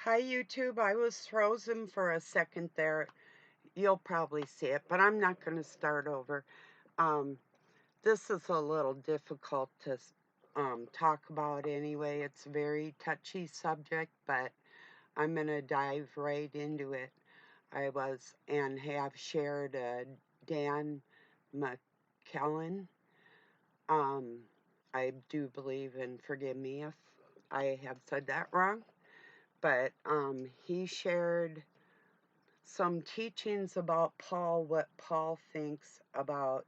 Hi, YouTube. I was frozen for a second there. You'll probably see it, but I'm not going to start over. Um, this is a little difficult to talk about anyway. It's a very touchy subject, but I'm going to dive right into it. I was and have shared Dan McKellen. Um, I do believe, and forgive me if I have said that wrong, but he shared some teachings about Paul, what Paul thinks about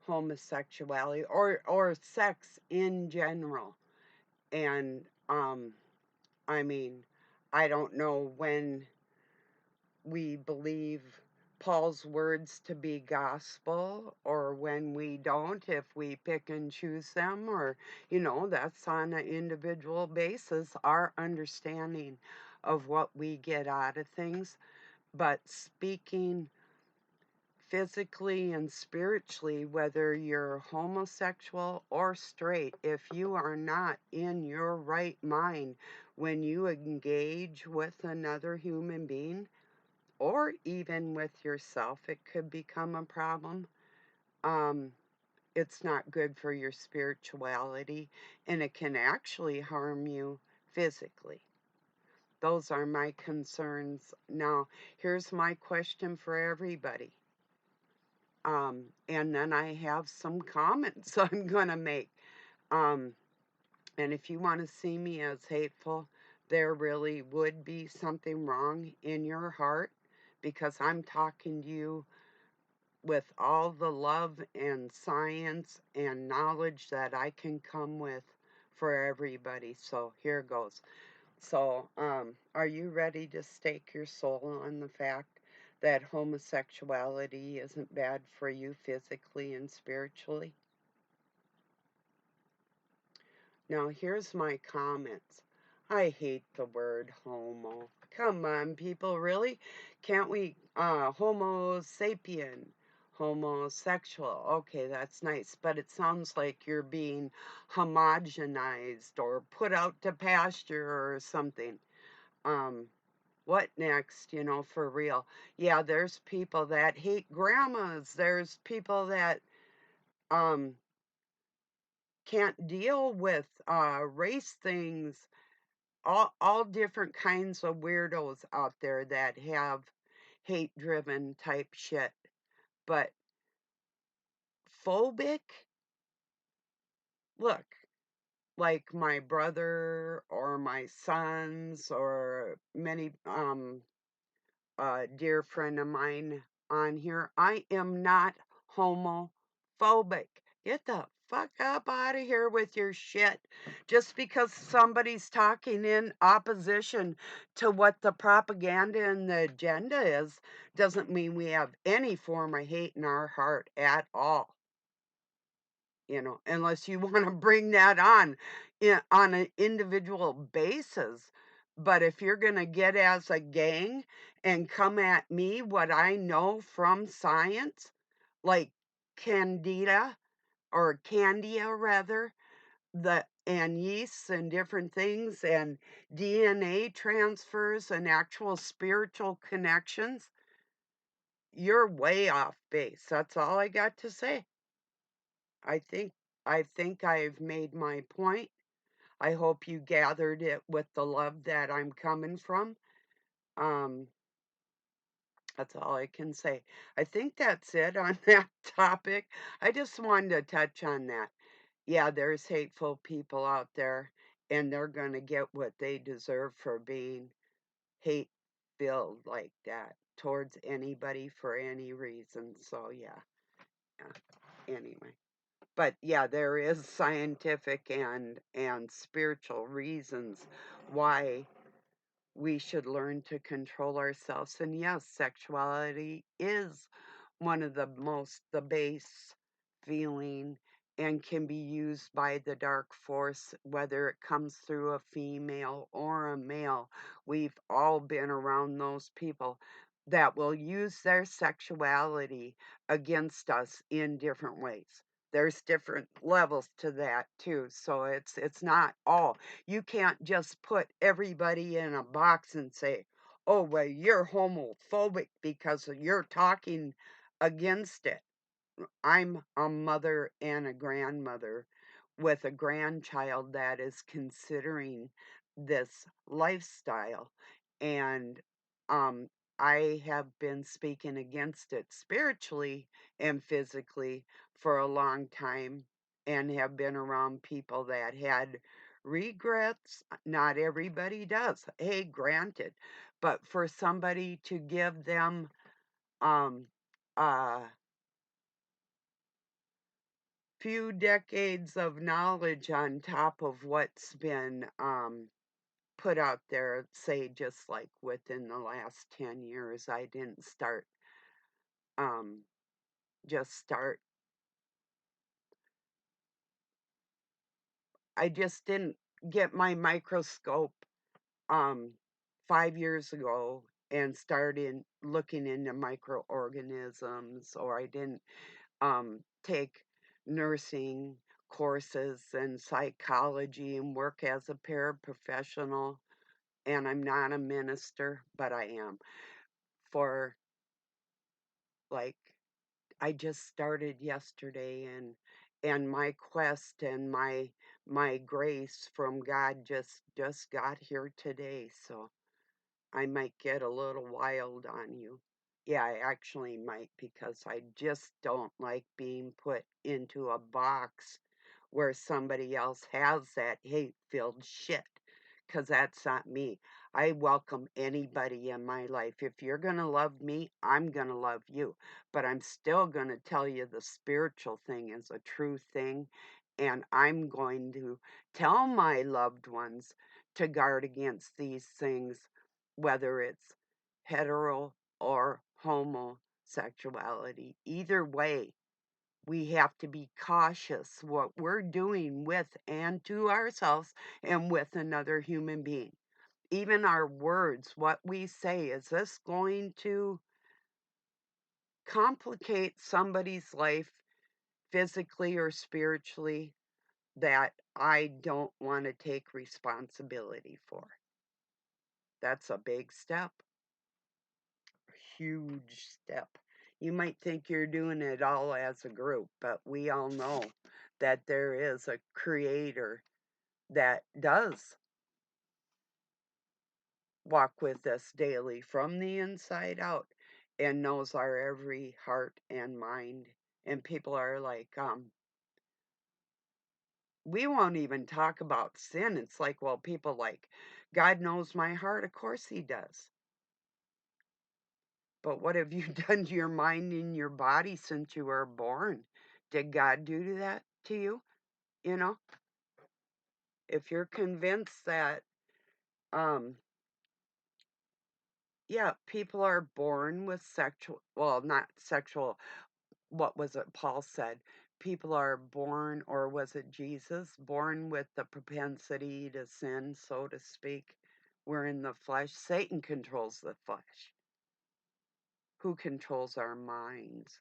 homosexuality or sex in general. And I mean, I don't know when we believe Paul's words to be gospel or when we don't, if we pick and choose them, or, that's on an individual basis, our understanding of what we get out of things. But speaking physically and spiritually, whether you're homosexual or straight, if you are not in your right mind when you engage with another human being, or even with yourself, it could become a problem. Um, it's not good for your spirituality, and it can actually harm you physically. Those are my concerns. Now, here's my question for everybody. And then I have some comments I'm going to make. Um, and if you want to see me as hateful, there really would be something wrong in your heart, because I'm talking to you with all the love and science and knowledge that I can come with for everybody. So here goes. So, are you ready to stake your soul on the fact that homosexuality isn't bad for you physically and spiritually? Now, here's my comments. I hate the word homo. Come on, people, really? Can't we, homo sapien, homosexual? Okay, that's nice, but it sounds like you're being homogenized or put out to pasture or something. Um, what next, for real? Yeah, there's people that hate grandmas. There's people that um can't deal with race things. All different kinds of weirdos out there that have hate driven type shit. But phobic, look, like my brother or my sons or many dear friend of mine on here, I am not homophobic. Get the fuck up out of here with your shit. Just because somebody's talking in opposition to what the propaganda and the agenda is, doesn't mean we have any form of hate in our heart at all. Unless you want to bring that on on an individual basis. But if you're going to get as a gang and come at me what I know from science, like candida or candia rather, and yeasts and different things and DNA transfers and actual spiritual connections, you're way off base. That's all I got to say. I think I think I've made my point. I hope you gathered it with the love that I'm coming from. Um, that's all I can say. I think that's it on that topic. I just wanted to touch on that. Yeah, there's hateful people out there, and they're going to get what they deserve for being hate filled like that towards anybody for any reason. So, yeah. Anyway. But yeah, there is scientific and spiritual reasons why we should learn to control ourselves. And yes, sexuality is one of the base feeling, and can be used by the dark force, whether it comes through a female or a male. We've all been around those people that will use their sexuality against us in different ways. there's different levels to that too. So it's not all. You can't just put everybody in a box and say, "Oh, well, you're homophobic because you're talking against it." I'm a mother and a grandmother with a grandchild that is considering this lifestyle. And um, I have been speaking against it spiritually and physically for a long time and have been around people that had regrets. Not everybody does. Hey, granted. But for somebody to give them um, uh, few decades of knowledge on top of what's been put out there, say just like within the last 10 years. I didn't um, start, I just didn't get my microscope um, 5 years ago and started looking into microorganisms, or I didn't take nursing courses and psychology and work as a paraprofessional. And I'm not a minister, but I am for like I just started yesterday, and my quest and my grace from God just got here today, so I might get a little wild on you. Yeah, I actually might because I just don't like being put into a box where somebody else has that hate-filled shit, because that's not me. I welcome anybody in my life. If you're going to love me, I'm going to love you. But I'm still going to tell you the spiritual thing is a true thing. And I'm going to tell my loved ones to guard against these things, whether it's hetero or homosexuality. Either way, we have to be cautious what we're doing with and to ourselves and with another human being. Even our words, what we say, is this going to complicate somebody's life physically or spiritually that I don't want to take responsibility for? That's a big step. Huge step. You might think you're doing it all as a group, but we all know that there is a creator that does walk with us daily from the inside out and knows our every heart and mind. And people are like, we won't even talk about sin. It's like, well, people like, God knows my heart. Of course he does. But what have you done to your mind and your body since you were born? Did God do that to you? You know, if you're convinced that, um, yeah, people are born with sexual, well, not sexual, what was it Paul said? People are born, or was it Jesus, born with the propensity to sin, so to speak. We're in the flesh. Satan controls the flesh. Who controls our minds?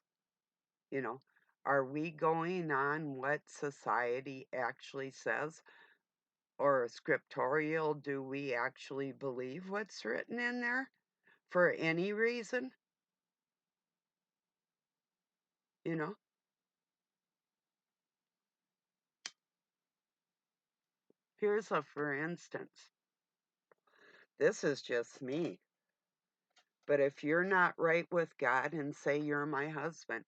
You know, are we going on what society actually says? Or scriptorial, do we actually believe what's written in there for any reason? You know, here's a for instance. This is just me. But if you're not right with God and say you're my husband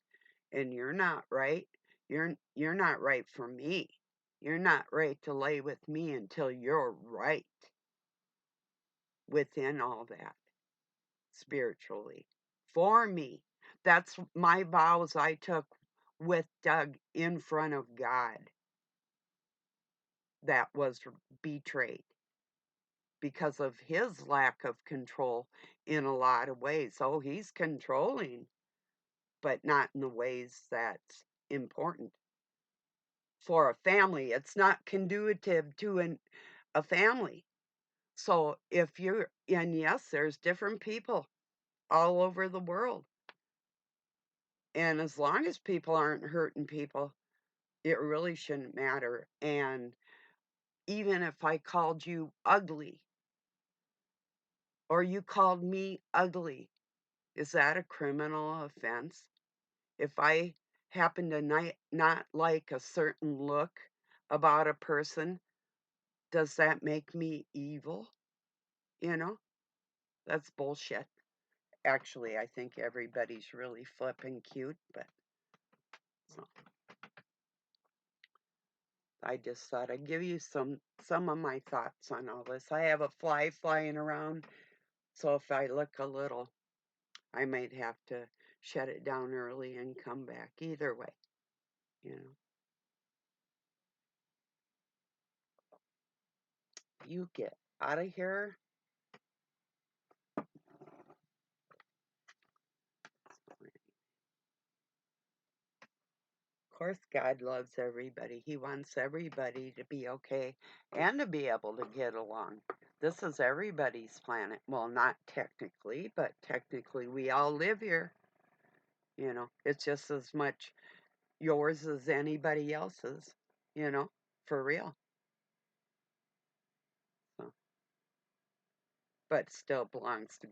and you're not right, you're not right for me. You're not right to lay with me until you're right within all that spiritually for me. That's my vows I took with Doug in front of God that was betrayed because of his lack of control in a lot of ways. Oh, he's controlling, but not in the ways that's important for a family. It's not conducive to a family. So if you're, and yes, there's different people all over the world. And as long as people aren't hurting people, It really shouldn't matter. And even if I called you ugly or you called me ugly, is that a criminal offense? If I happen to not like a certain look about a person, does that make me evil? You know, that's bullshit. Actually, I think everybody's really flippin' cute, but so I just thought I'd give you some of my thoughts on all this. I have a fly flying around, so if I look a little, I might have to shut it down early and come back. Either way, you know. You get out of here. Of course, God loves everybody. He wants everybody to be okay and to be able to get along. This is everybody's planet. Well, not technically, but technically we all live here. You know, it's just as much yours as anybody else's, you know, for real. So, but still belongs to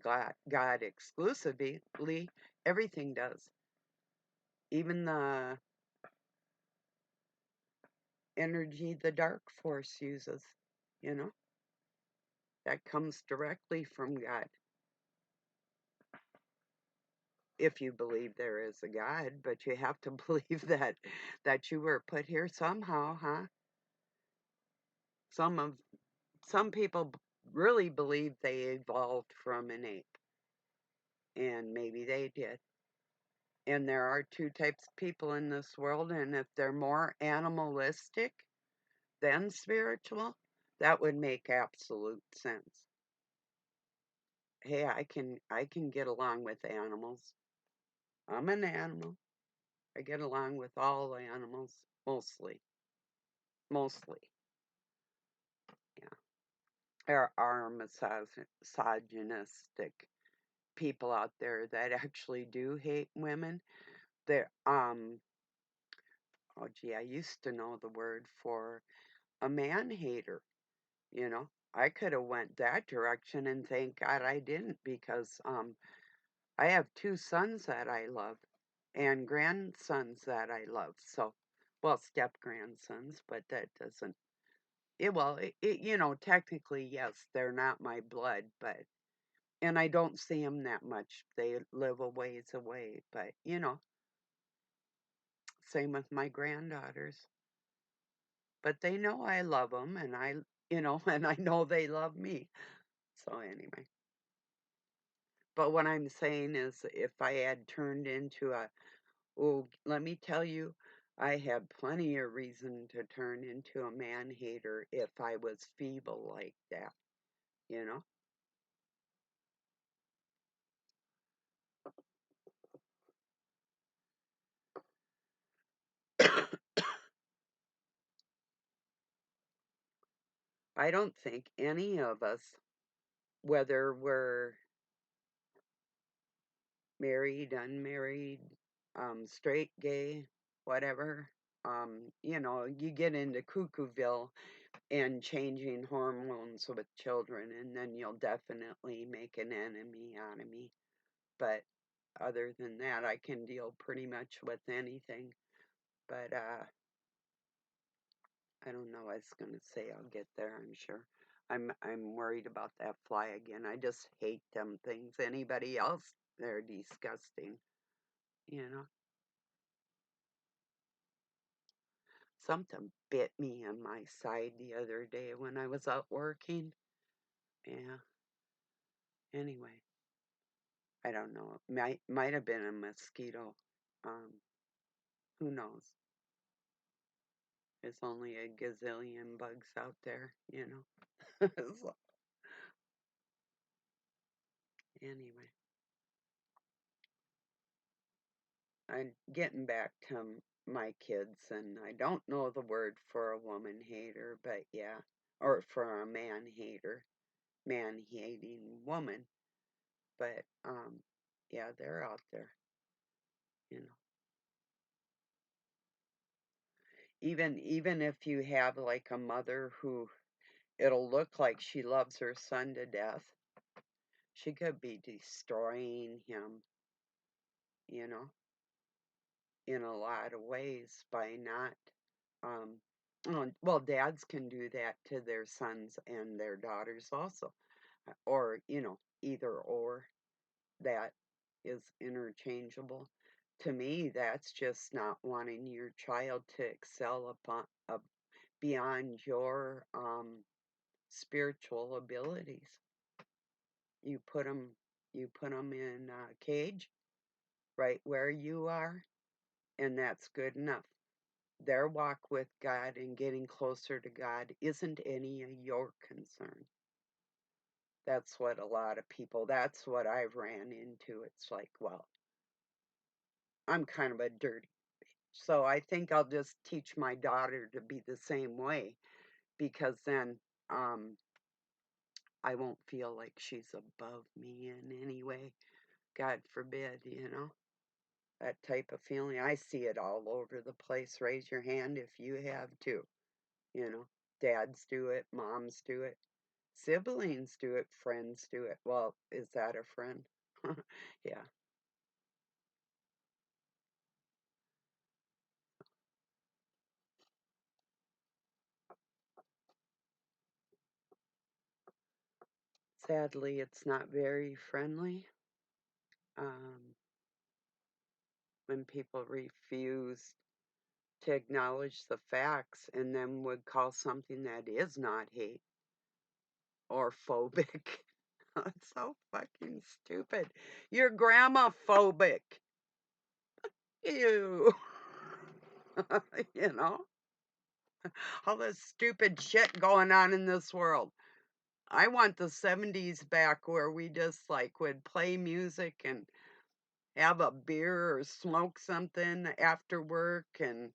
God exclusively. Everything does. Even the energy the dark force uses, you know, that comes directly from God. If you believe there is a God, but you have to believe that you were put here somehow, huh? Some of some people really believe they evolved from an ape, and maybe they did. And there are two types of people in this world, and if they're more animalistic than spiritual, that would make absolute sense. Hey, I can get along with animals. I'm an animal. I get along with all the animals mostly. Mostly. Yeah. There are misogynistic people out there that actually do hate women. There oh gee, I used to know the word for a man hater, you know. I could have went that direction and thank God I didn't because I have two sons that I love and grandsons that I love. So, well, step grandsons, but that doesn't you know, technically yes, they're not my blood, but and I don't see them that much. They live a ways away, but you know, same with my granddaughters. But they know I love them, and you know, and I know they love me. So anyway, but what I'm saying is, if I had turned into a, oh, let me tell you, I had plenty of reason to turn into a man hater if I was feeble like that. You know, I don't think any of us, whether we're married, unmarried, straight, gay, whatever. You know, you get into Cuckooville and changing hormones with children, and then you'll definitely make an enemy out of me. But other than that, I can deal pretty much with anything. But I don't know. I was gonna say I'll get there. I'm sure. I'm worried about that fly again. I just hate them things. Anybody else? They're disgusting. You know. Something bit me on my side the other day when I was out working. Yeah. Anyway, I don't know. Might have been a mosquito. Um, who knows? There's only a gazillion bugs out there, you know. So, anyway, I'm getting back to my kids, and I don't know the word for a woman hater, but yeah, or for a man hater, man hating woman. But yeah, they're out there, you know. Even if you have like a mother who it'll look like she loves her son to death, she could be destroying him, you know, in a lot of ways by not um well, dads can do that to their sons and their daughters also, or either or. That is interchangeable. To me, that's just not wanting your child to excel beyond your spiritual abilities. You put them, you put them in a cage right where you are, and that's good enough. Their walk with God and getting closer to God isn't any of your concern. That's what a lot of people, that's what I've ran into. It's like, well, I'm kind of a dirty. So I think I'll just teach my daughter to be the same way because then um, I won't feel like she's above me in any way. God forbid, that type of feeling. I see it all over the place. Raise your hand if you have too. You know, dads do it, moms do it, siblings do it, friends do it. Well, is that a friend? Yeah, sadly, it's not very friendly. Um, when people refuse to acknowledge the facts and then would call something that is not hate or phobic. It's so fucking stupid. You're grandma phobic. Ew. you know, all this stupid shit going on in this world. I want the 70s back where we just like would play music and have a beer or smoke something after work and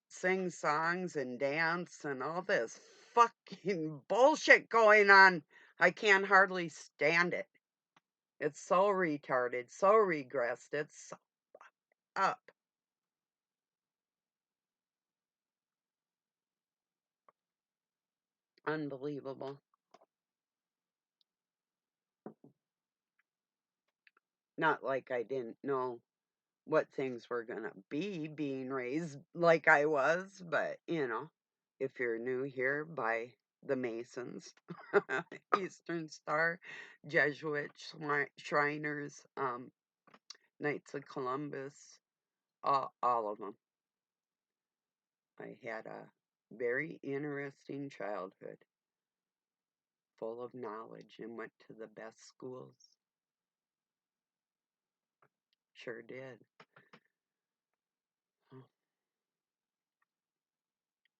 sing songs and dance and all this fucking bullshit going on. I can't hardly stand it. It's so retarded, so regressed. It's so up. Unbelievable. Not like I didn't know what things were going to be being raised like I was, but if you're new here by the Masons, Eastern Star, Jesuit Shriners, Knights of Columbus, all of them. I had a very interesting childhood, full of knowledge, and went to the best schools. Sure did. Oh,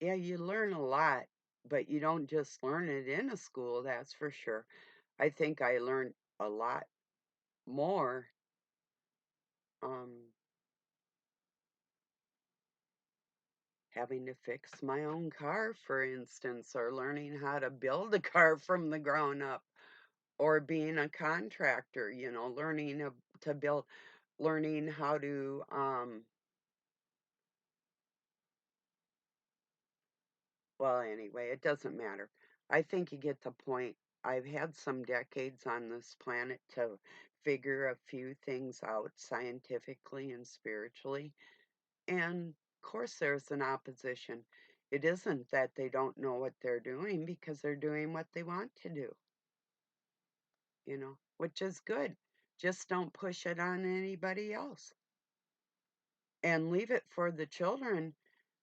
yeah, you learn a lot, but you don't just learn it in a school, that's for sure. I think I learned a lot more um, having to fix my own car, for instance, or learning how to build a car from the ground up, or being a contractor, learning to build, learning how to, well, anyway, it doesn't matter. I think you get the point. I've had some decades on this planet to figure a few things out scientifically and spiritually. And of course, there's an opposition. It isn't that they don't know what they're doing because they're doing what they want to do, which is good. Just don't push it on anybody else and leave it for the children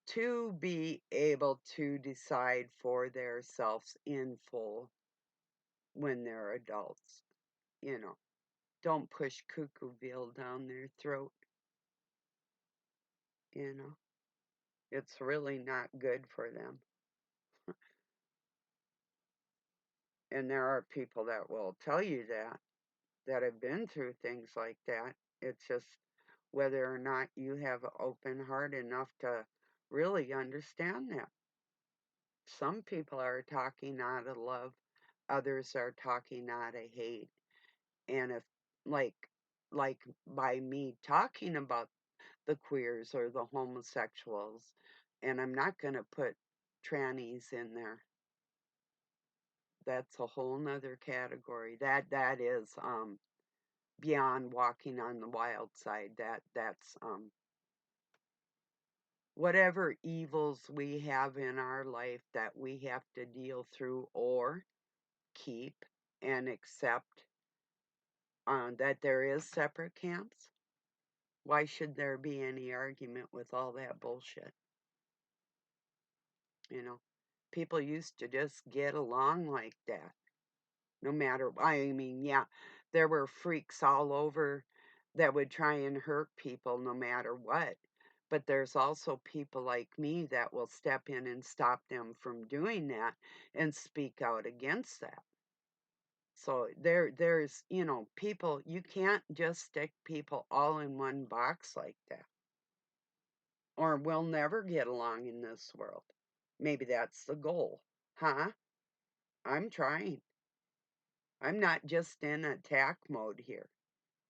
to be able to decide for themselves in full when they're adults. You know, don't push Cuckooville down their throat. You know, it's really not good for them. And there are people that will tell you that have been through things like that. It's just whether or not you have an open heart enough to really understand that. Some people are talking out of love, others are talking out of hate. And if like by me talking about the queers or the homosexuals, And I'm not going to put trannies in there. That's a whole nother category. That is beyond walking on the wild side. That's whatever evils we have in our life that we have to deal through or keep and accept that there is separate camps. Why should there be any argument with all that bullshit? You know, people used to just get along like that. No matter, I mean, yeah, there were freaks all over that would try and hurt people no matter what. But there's also people like me that will step in and stop them from doing that and speak out against that. So there's, people, you can't just stick people all in one box like that. Or we'll never get along in this world. Maybe that's the goal. Huh? I'm trying. I'm not just in attack mode here.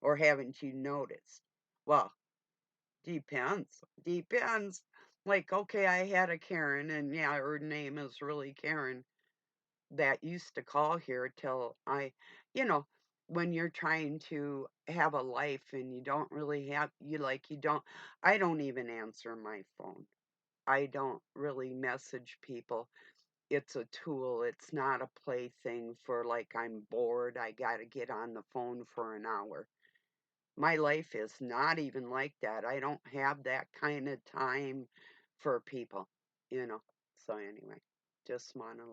Or haven't you noticed? Well, depends. Depends. Like, okay, I had a Karen, and yeah, her name is really Karen, that used to call here till you know, when you're trying to have a life and you don't really have, you don't, I don't even answer my phone. I don't really message people. It's a tool. It's not a plaything for like I'm bored. I got to get on the phone for an hour. My life is not even like that. I don't have that kind of time for people. So anyway, just want to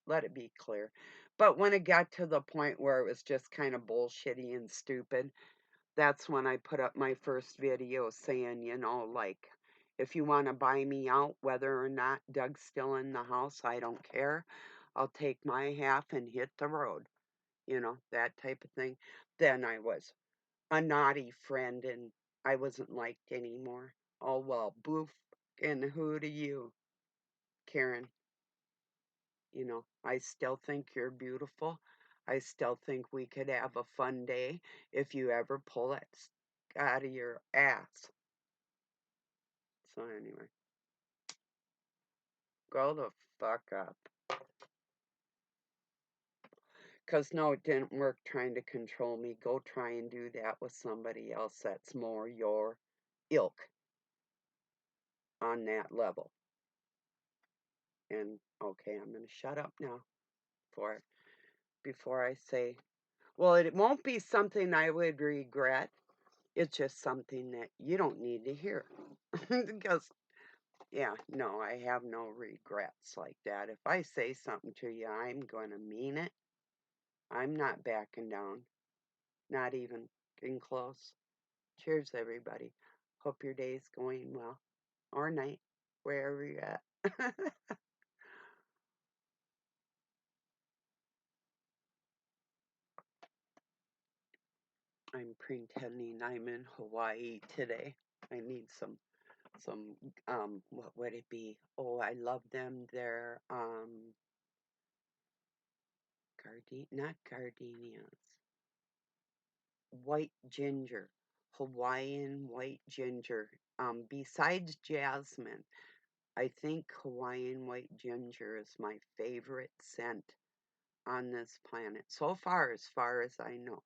let it be clear. But when it got to the point where it was just kind of bullshitty and stupid, that's when I put up my first video saying, like, if you want to buy me out, whether or not Doug's still in the house, I don't care. I'll take my half and hit the road, that type of thing. Then I was a naughty friend and I wasn't liked anymore. Oh, well, boof. And who do you, Karen? I still think you're beautiful. I still think we could have a fun day if you ever pull that out of your ass. So, anyway, grow the fuck up. Because, no, it didn't work trying to control me. Go try and do that with somebody else that's more your ilk on that level. And, okay, I'm going to shut up now before I say, well, it won't be something I would regret. It's just something that you don't need to hear. Because, yeah, no, I have no regrets like that. If I say something to you, I'm going to mean it. I'm not backing down, not even getting close. Cheers, everybody. Hope your day's going well, or night, wherever you're at. I'm pretending I'm in Hawaii today. I need some what would it be? Oh, I love them. They're not gardenias. White ginger. Hawaiian white ginger. Besides jasmine, I think Hawaiian white ginger is my favorite scent on this planet. So far as I know.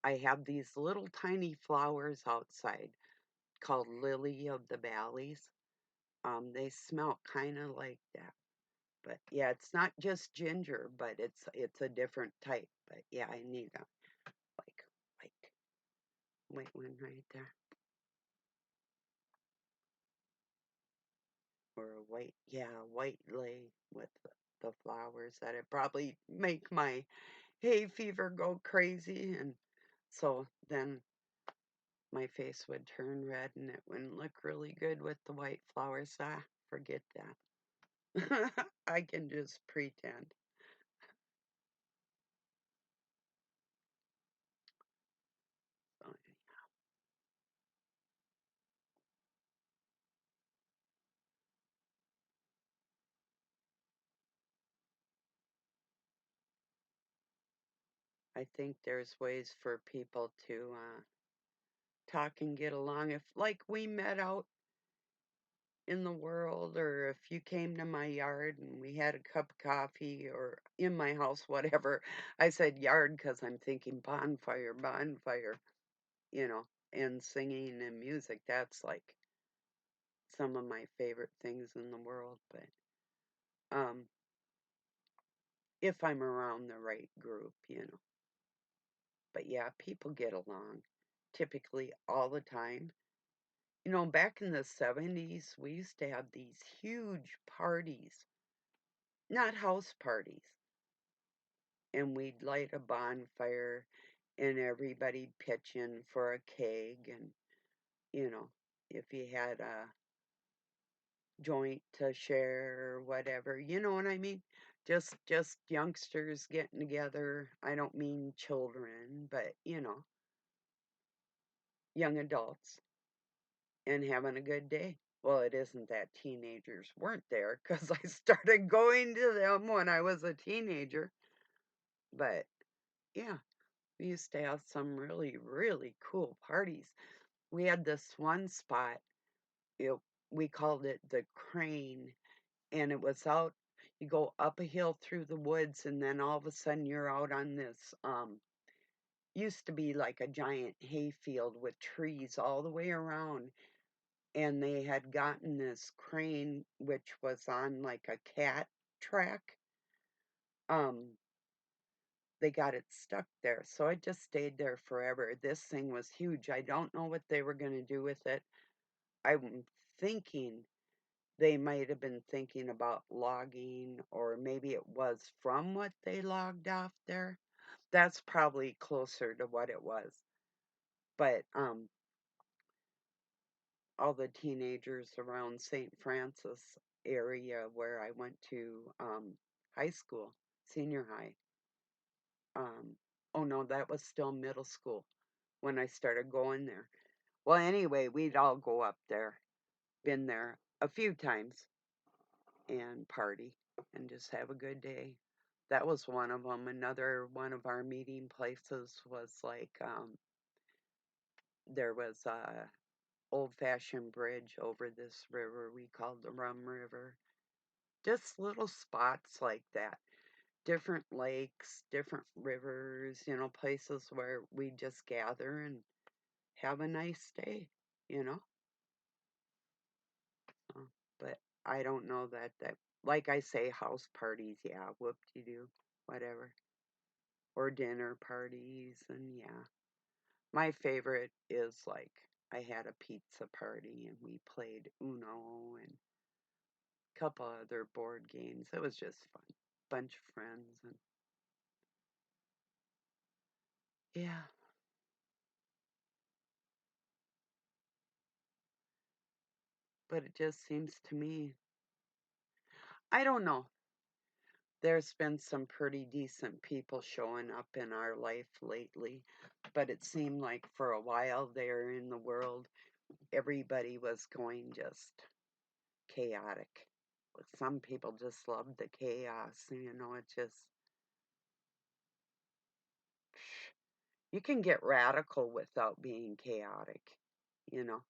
I have these little tiny flowers outside called lily of the valleys. They smell kind of like that. But yeah, it's not just ginger, but it's a different type. But yeah, I need a like white white one right there. Or a white lay with the flowers that it probably make my hay fever go crazy, and so then my face would turn red and it wouldn't look really good with the white flowers. Forget that. I can just pretend. So, I think there's ways for people to talk and get along. If like we met out in the world, or if you came to my yard and we had a cup of coffee, or in my house, whatever. I said yard because I'm thinking bonfire, bonfire, you know, and singing and music. That's like some of my favorite things in the world. But um, if I'm around the right group, you know. But yeah, people get along typically all the time. You know, back in the 70s, we used to have these huge parties, not house parties, and we'd light a bonfire and everybody'd pitch in for a keg. And, you know, if you had a joint to share or whatever, you know what I mean? Just youngsters getting together. I don't mean children, but, you know, young adults and having a good day. Well, it isn't that teenagers weren't there because I started going to them when I was a teenager. But yeah, we used to have some really, really cool parties. We had this one spot, it, we called it the Crane, and it was out, you go up a hill through the woods, and then all of a sudden you're out on this, used to be like a giant hayfield with trees all the way around, and they had gotten this crane which was on like a cat track. Um, they got it stuck there, so I just stayed there forever. This thing was huge. I don't know what they were going to do with it. I'm thinking they might have been thinking about logging, or maybe it was from what they logged off there. That's probably closer to what it was. But all the teenagers around St. Francis area where I went to high school, senior high. Um, oh no, that was still middle school when I started going there. Well, anyway, we'd all go up there. Been there a few times and party and just have a good day. That was one of them. Another one of our meeting places was like there was a old-fashioned bridge over this river we called the Rum River. Just little spots like that. Different lakes, different rivers, you know, places where we just gather and have a nice day, you know. Uh, but I don't know that like I say, house parties, yeah, whoop de doo, whatever, or dinner parties, and yeah. My favorite is like I had a pizza party and we played Uno and a couple other board games. It was just fun. Bunch of friends and yeah, but it just seems to me, I don't know. There's been some pretty decent people showing up in our life lately, but it seemed like for a while there in the world, everybody was going just chaotic. Some people just love the chaos, you know, it just, you can get radical without being chaotic, you know.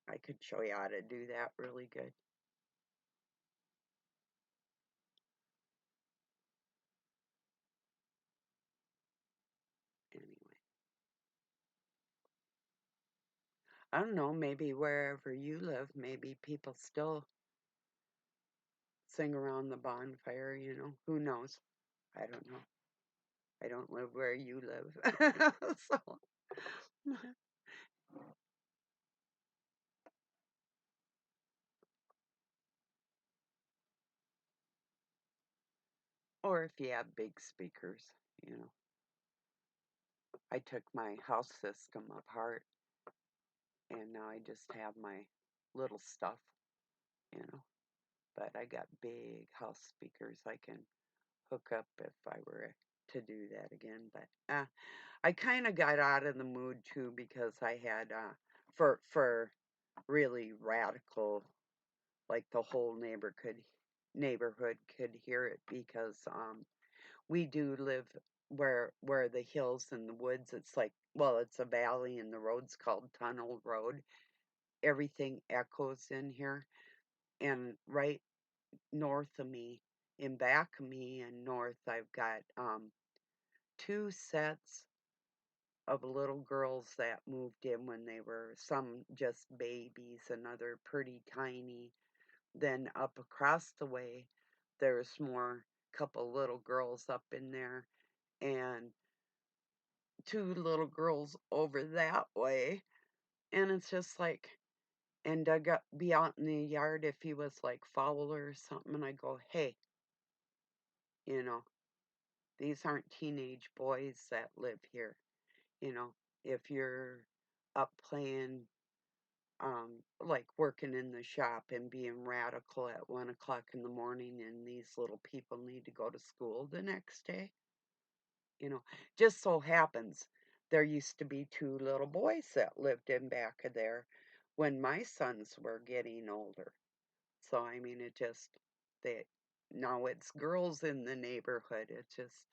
I could show you how to do that really good. Anyway, I don't know, maybe wherever you live, maybe people still sing around the bonfire, you know. Who knows? I don't know. I don't live where you live. So, or if you have big speakers, you know. I took my house system apart and now I just have my little stuff, you know. But I got big house speakers I can hook up if I were to do that again. But I kind of got out of the mood too because I had for really radical, like the whole neighborhood could hear it, because we do live where the hills and the woods, it's like, well, it's a valley and the road's called Tunnel Road, everything echoes in here. And right north of me, in back of me and north, I've got two sets of little girls that moved in when they were some just babies and other pretty tiny. Then up across the way, there's more couple little girls up in there, and two little girls over that way. And it's just like, and Doug got be out in the yard if he was like foul or something, and I go, hey, you know, these aren't teenage boys that live here. You know, if you're up playing, like working in the shop and being radical at 1 o'clock in the morning, and these little people need to go to school the next day, you know, just so happens there used to be two little boys that lived in back of there when my sons were getting older. So I mean, it just they now it's girls in the neighborhood. It just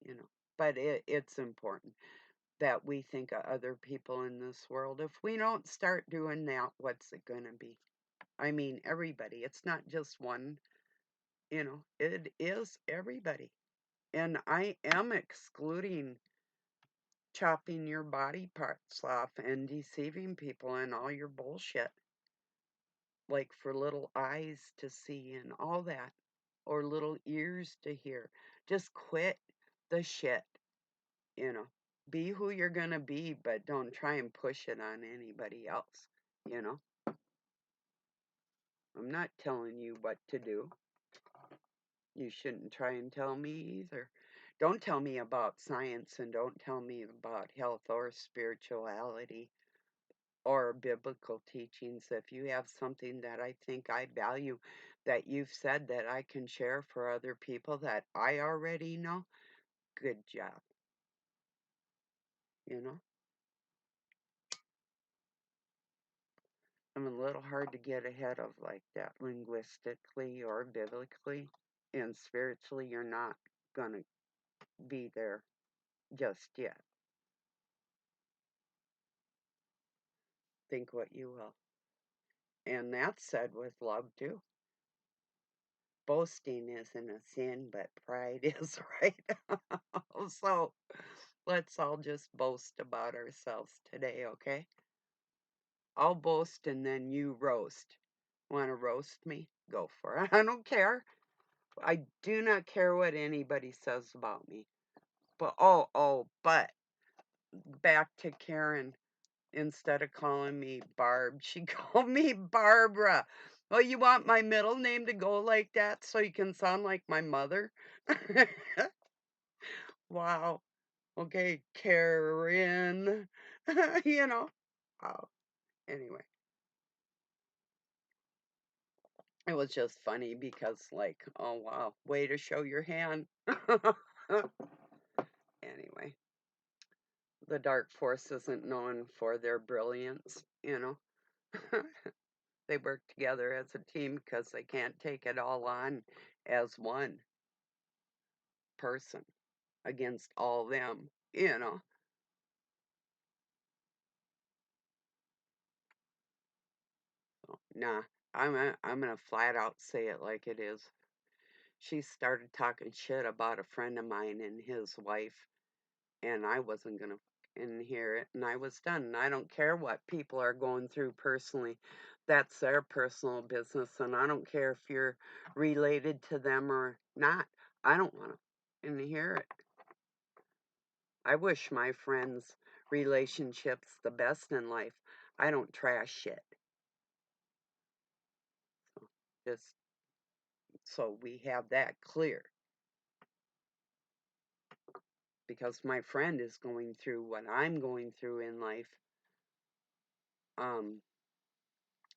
you know, but it's important that we think of other people in this world. If we don't start doing that, what's it gonna be? I mean, everybody. It's not just one. It is everybody. And I am excluding chopping your body parts off and deceiving people and all your bullshit, like for little eyes to see and all that, or little ears to hear. Just quit the shit, you know. Be who you're gonna be, but don't try and push it on anybody else, you know. I'm not telling you what to do. You shouldn't try and tell me either. Don't tell me about science and don't tell me about health or spirituality or biblical teachings. If you have something that I think I value that you've said that I can share for other people that I already know, good job. You know, I'm a little hard to get ahead of like that linguistically or biblically, and spiritually, you're not gonna be there just yet. Think what you will. And that's said with love too. Boasting isn't a sin, but pride is, right? So let's all just boast about ourselves today, okay? I'll boast and then you roast. Want to roast me? Go for it. I don't care. I do not care what anybody says about me. But but back to Karen. Instead of calling me Barb, she called me Barbara. Oh, you want my middle name to go like that so you can sound like my mother? Wow. Okay, Karen. you know. Oh, anyway, it was just funny because, like, oh wow, way to show your hand. Anyway, the dark force isn't known for their brilliance, you know. They work together as a team because they can't take it all on as one person against all them, you know. So, nah, I'm gonna flat out say it like it is. She started talking shit about a friend of mine and his wife, and I wasn't gonna hear it, and I was done. And I don't care what people are going through personally. That's their personal business, and I don't care if you're related to them or not. I don't want to hear it. I wish my friends' relationships the best in life. I don't trash shit. So just so we have that clear. Because my friend is going through what I'm going through in life, um,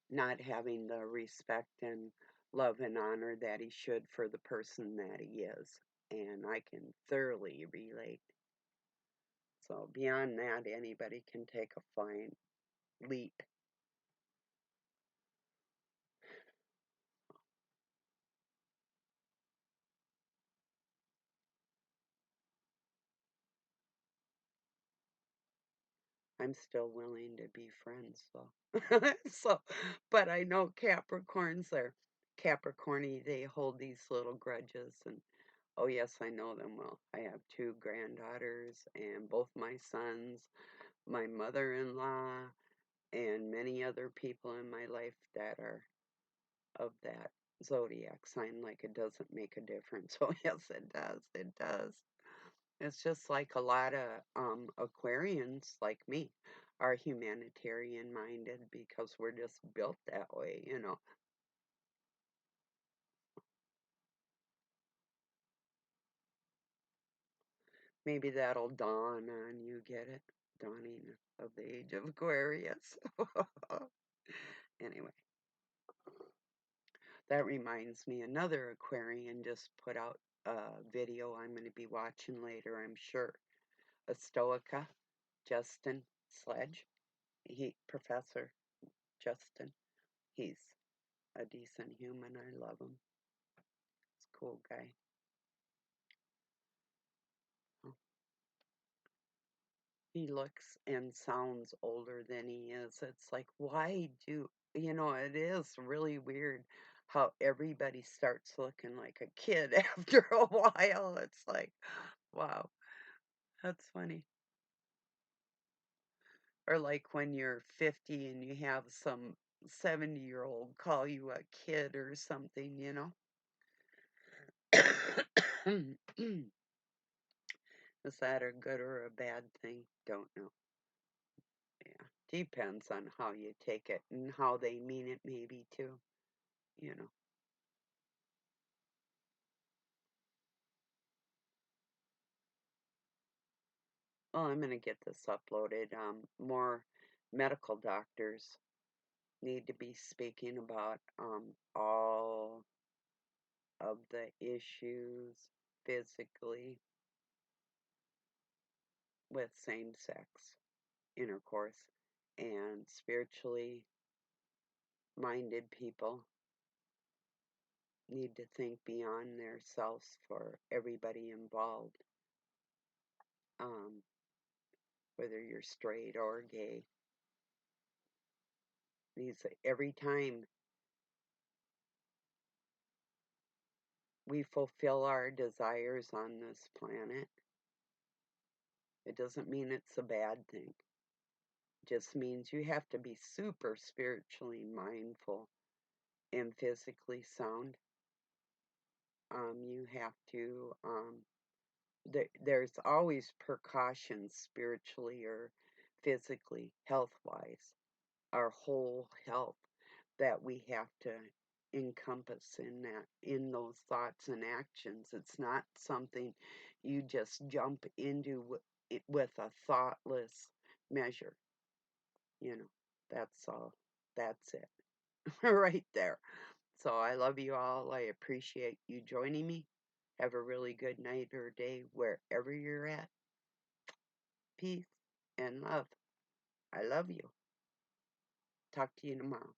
not having the respect and love and honor that he should for the person that he is. And I can thoroughly relate. So beyond that, anybody can take a fine leap. I'm still willing to be friends, so so, but I know Capricorns are Capricorny, they hold these little grudges and oh yes, I know them well. I have two granddaughters and both my sons, my mother-in-law, and many other people in my life that are of that zodiac sign. Like it doesn't make a difference. Oh yes, it does. It does. It's just like a lot of Aquarians, like me, are humanitarian minded because we're just built that way. Maybe that'll dawn on you, get it? Dawning of the age of Aquarius. Anyway, that reminds me, another Aquarian just put out a video I'm going to be watching later, I'm sure. A Stoica, Justin Sledge. Professor Justin. He's a decent human. I love him. He's a cool guy. Oh, he looks and sounds older than he is. It's like, why it is really weird how everybody starts looking like a kid after a while. It's like, wow, that's funny. Or like when you're 50 and you have some 70-year-old call you a kid or something. Is that a good or a bad thing? Don't know. Yeah. Depends on how you take it and how they mean it, maybe too. You know. Well, I'm going to get this uploaded. More medical doctors need to be speaking about all of the issues physically with same sex intercourse and spiritually minded people need to think beyond themselves for everybody involved, um, whether you're straight or gay. Every time we fulfill our desires on this planet, it doesn't mean it's a bad thing. It just means you have to be super spiritually mindful and physically sound. You have to, there's always precautions spiritually or physically, health wise, our whole health that we have to encompass in those thoughts and actions. It's not something you just jump into with a thoughtless measure. You know, that's all. That's it. Right there. So I love you all. I appreciate you joining me. Have a really good night or day wherever you're at. Peace and love. I love you. Talk to you tomorrow.